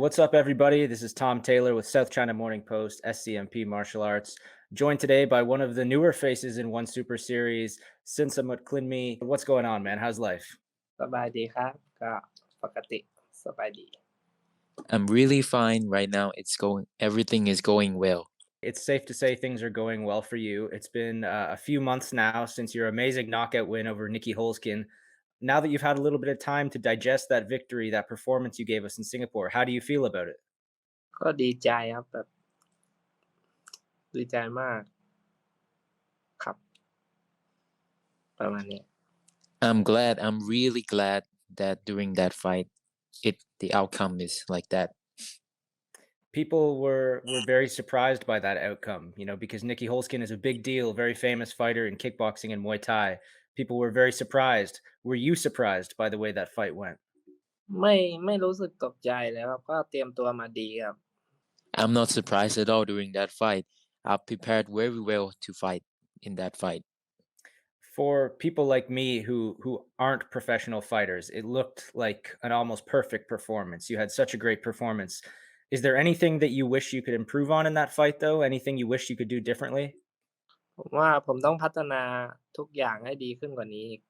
What's up, everybody? This is Tom Taylor with South China Morning Post, SCMP Martial Arts, joined today by one of the newer faces in One Super Series, Sinsamut Klinmee. What's going on, man? How's life? สบายดีครับก็ปกติสบายดี I'm really fine right now. Everything is going well. It's safe to say things are going well for you. It's been a few months now since your amazing knockout win over Nieky Holzken. Now that you've had a little bit of time to digest that victory, that performance you gave us in Singapore, how do you feel about it? ก็ดีใจครับแบบดีใจมากครับประมาณนี้ I'm really glad that during that fight, the outcome is like that. People were very surprised by that outcome, because Nieky Holzken is a big deal, very famous fighter in kickboxing and Muay Thai. People were very surprised. Were you surprised by the way that fight went? ไม่รู้สึกตกใจเลยครับก็เตรียมตัวมาดีครับ I'm not surprised at all during that fight. I've prepared very well to fight in that fight. For people like me who aren't professional fighters, it looked like an almost perfect performance. You had such a great performance. Is there anything that you wish you could improve on in that fight, though? Anything you wish you could do differently? ผมว่าผมต้องพัฒนาทุกอย่างให้ดีขึ้นกว่านี้อีก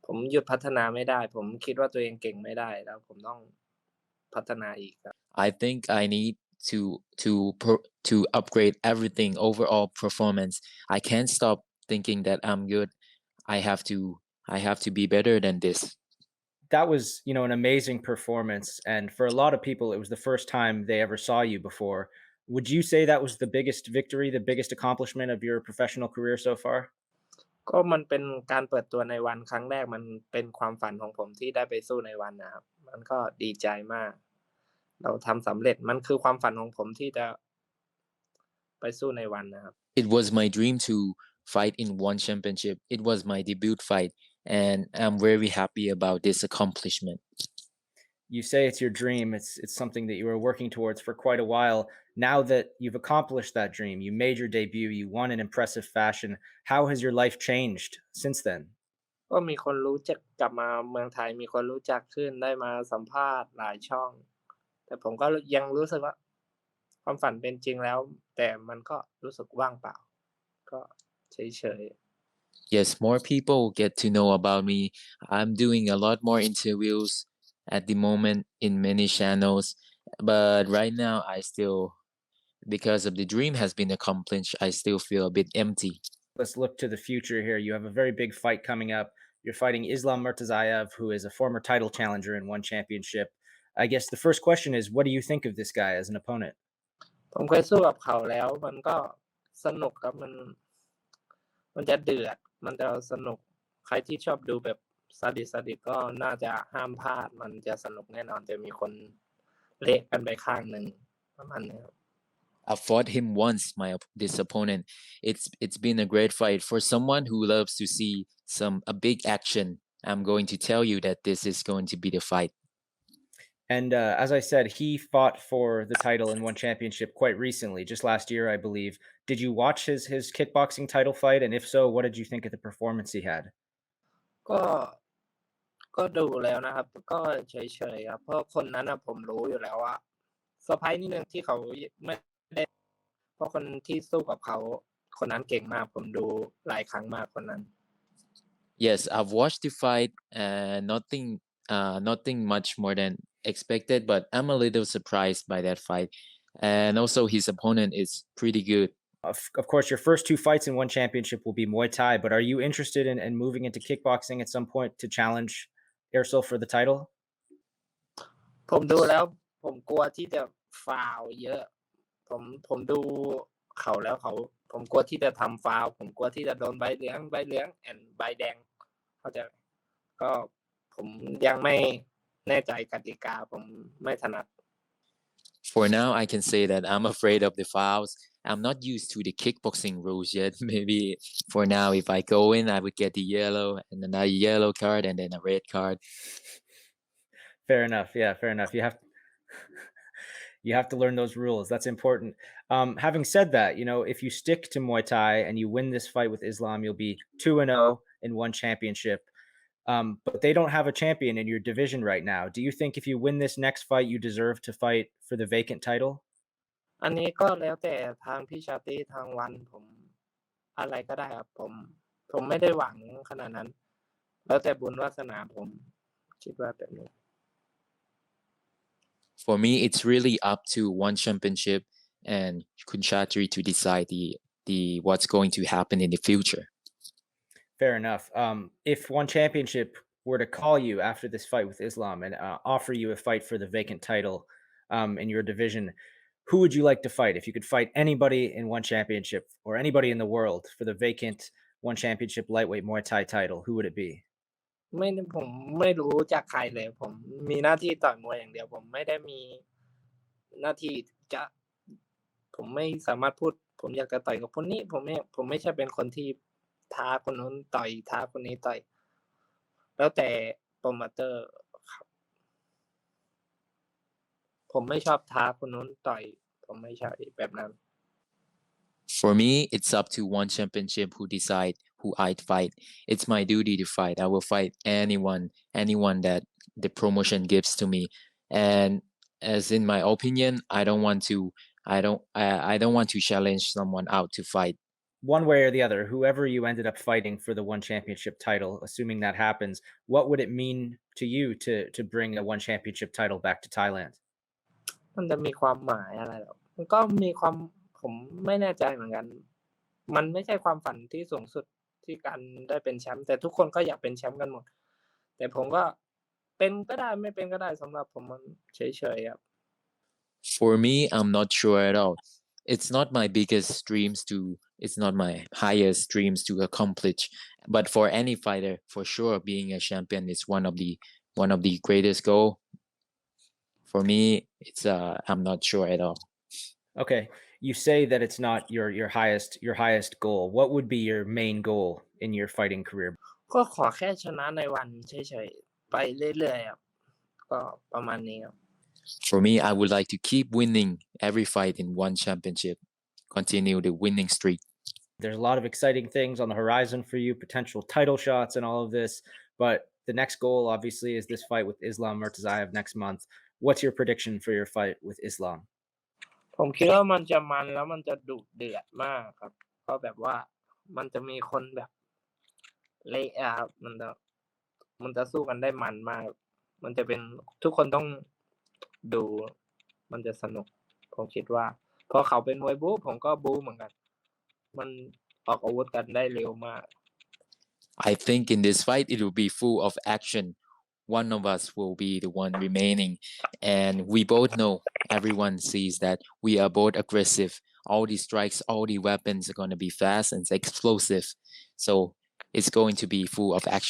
ผมหยุดพัฒนาไม่ได้ผมคิดว่าตัวเองเก่งไม่ได้แล้วผมต้องพัฒนาอีกครับ I think I need to upgrade everything overall performance. I can't stop thinking that I'm good. I have to be better than this. That was, an amazing performance. And for a lot of people, it was the first time they ever saw you before. Would you say that was the biggest victory, the biggest accomplishment of your professional career so far? ก็มันเป็นการเปิดตัวในวันครั้งแรกมันเป็นความฝันของผมที่ได้ไปสู้ในวันนะครับมันก็ดีใจมากเราทำสำเร็จมันคือความฝันของผมที่จะไปสู้ในวันนะครับ It was my dream to fight in one championship. It was my debut fight, and I'm very happy about this accomplishment. You say it's your dream. It's something that you were working towards for quite a while. Now that you've accomplished that dream, you made your debut, you won in impressive fashion. How has your life changed since then? ก็มีคนรู้จักกลับมาเมืองไทยมีคนรู้จักขึ้นได้มาสัมภาษณ์หลายช่องแต่ผมก็ยังรู้สึกว่าความฝันเป็นจริงแล้วแต่มันก็รู้สึกว่างเปล่าก็เฉยๆ Yes, more people get to know about me. I'm doing a lot more interviews at the moment in many channels, but right now because of the dream has been accomplished, I still feel a bit empty. Let's look to the future here. You have a very big fight coming up. You're fighting Islam Murtazaev, who is a former title challenger in one championship. I guess the first question is, what do you think of this guy as an opponent? ผมเคยสู้กับเขาแล้วมันก็สนุกครับมันจะเดือดมันจะสนุกใครที่ชอบดูแบบซาดิสก็น่าจะห้ามพลาดมันจะสนุกแน่นอนจะมีคนเละกันไปข้างนึงประมาณนี้ครับ I fought him once, this opponent. It's been a great fight. For someone who loves to see a big action, I'm going to tell you that this is going to be the fight. And as I said, he fought for the title in one championship quite recently, just last year, I believe. Did you watch his kickboxing title fight? And if so, what did you think of the performance he had? ก็ดูแล้วนะครับก็เฉยๆครับเพราะคนนั้นผมรู้อยู่แล้วว่าเซอร์ไพรส์นิดนึงที่เขาไม่ได้เพราะคนที่สู้กับเขาคนนั้นเก่งมากผมดูหลายครั้งมากคนนั้น Yes, I've watched the fight and nothing much more than expected, but I'm a little surprised by that fight. And also his opponent is pretty good. Of course, your first two fights in one championship will be Muay Thai, but are you interested in moving into kickboxing at some point to challenge Ersil for the title? ผมดูแล้วผมกลัวที่จะฟาวเยอะผมดูเขาแล้วผมกลัวที่จะทำฟาวผมกลัวที่จะโดนใบเหลืองแอนใบแดงเข้าใจก็ผมยังไม่แน่ใจกติกาผมไม่ถนัด For now, I can say that I'm afraid of the fouls. I'm not used to the kickboxing rules yet. Maybe for now, if I go in, I would get the yellow and another yellow card and then a red card. Fair enough. Yeah, fair enough. You have to learn those rules. That's important. Having said that, if you stick to Muay Thai and you win this fight with Islam, you'll be 2-0 in one championship. but they don't have a champion in your division right now. Do you think if you win this next fight, you deserve to fight for the vacant title? อันนี้ก็แล้วแต่ทางพี่ชาตรีทางวันผมอะไรก็ได้ครับผมไม่ได้หวังขนาดนั้น แล้วแต่บุญวาสนาผมคิดว่าแบบนี้ For me, it's really up to one championship and Kunchatri to decide the what's going to happen in the future. Fair enough. If one championship were to call you after this fight with Islam and offer you a fight for the vacant title in your division, who would you like to fight? If you could fight anybody in one championship or anybody in the world for the vacant one championship lightweight Muay Thai title, who would it be? ผมไม่รู้จักใครเลยผมมีหน้าที่ต่อยมวยอย่างเดียวผมไม่ได้มีหน้าที่จะผมไม่สามารถพูดผมอยากจะต่อยกับคนนี้ผมไม่ใช่เป็นคนที่ท้าคนนู้นต่อยท้าคนนี้ต่อยแล้วแต่โปรโมเตอร์ครับผมไม่ชอบท้าคนนู้นต่อยผมไม่ใช่แบบนั้น For me, it's up to one championship who decide who I'd fight. It's my duty to fight. I will fight anyone that the promotion gives to me. And as in my opinion, I don't want to challenge someone out to fight. One way or the other, whoever you ended up fighting for the one championship title, assuming that happens, what would it mean to you to bring a one championship title back to Thailand? มันจะมีความหมายอะไรหรอมันก็มีความผมไม่แน่ใจเหมือนกันมันไม่ใช่ความฝันที่สูงสุดที่การได้เป็นแชมป์แต่ทุกคนก็อยากเป็นแชมป์กันหมดแต่ผมก็เป็นก็ได้ไม่เป็นก็ได้สำหรับผมมันเฉยๆครับ For me, I'm not sure at all. It's not my highest dreams to accomplish. But for any fighter, for sure, being a champion is one of the greatest goal. For me, it's I'm not sure at all. Okay, you say that it's not your highest goal. What would be your main goal in your fighting career? ก็ขอแค่ชนะในวันเฉยๆไปเรื่อยๆครับก็ประมาณนี้ครับ For me, I would like to keep winning every fight in one championship, continue the winning streak. There's a lot of exciting things on the horizon for you, potential title shots and all of this, but the next goal obviously is this fight with Islam Murtazaev next month. What's your prediction for your fight with Islam? ผมคิดว่ามันจะมันแล้วมันจะดุเดือดมากครับเพราะแบบว่ามันจะมีคนแบบเละอะครับมันจะสู้กันได้มันมากมันจะเป็นทุกคนต้องดูมันจะสนุกผมคิดว่าเพราะเขาเป็นมวยบู๊ผมก็บู๊เหมือนกันมันออกอาวุธกันได้เร็วมาก I think in this fight it will be full of action. One of us will be the one remaining, and we both know, everyone sees that we are both aggressive. All the strikes, all the weapons are going to be fast and explosive. So it's going to be full of action.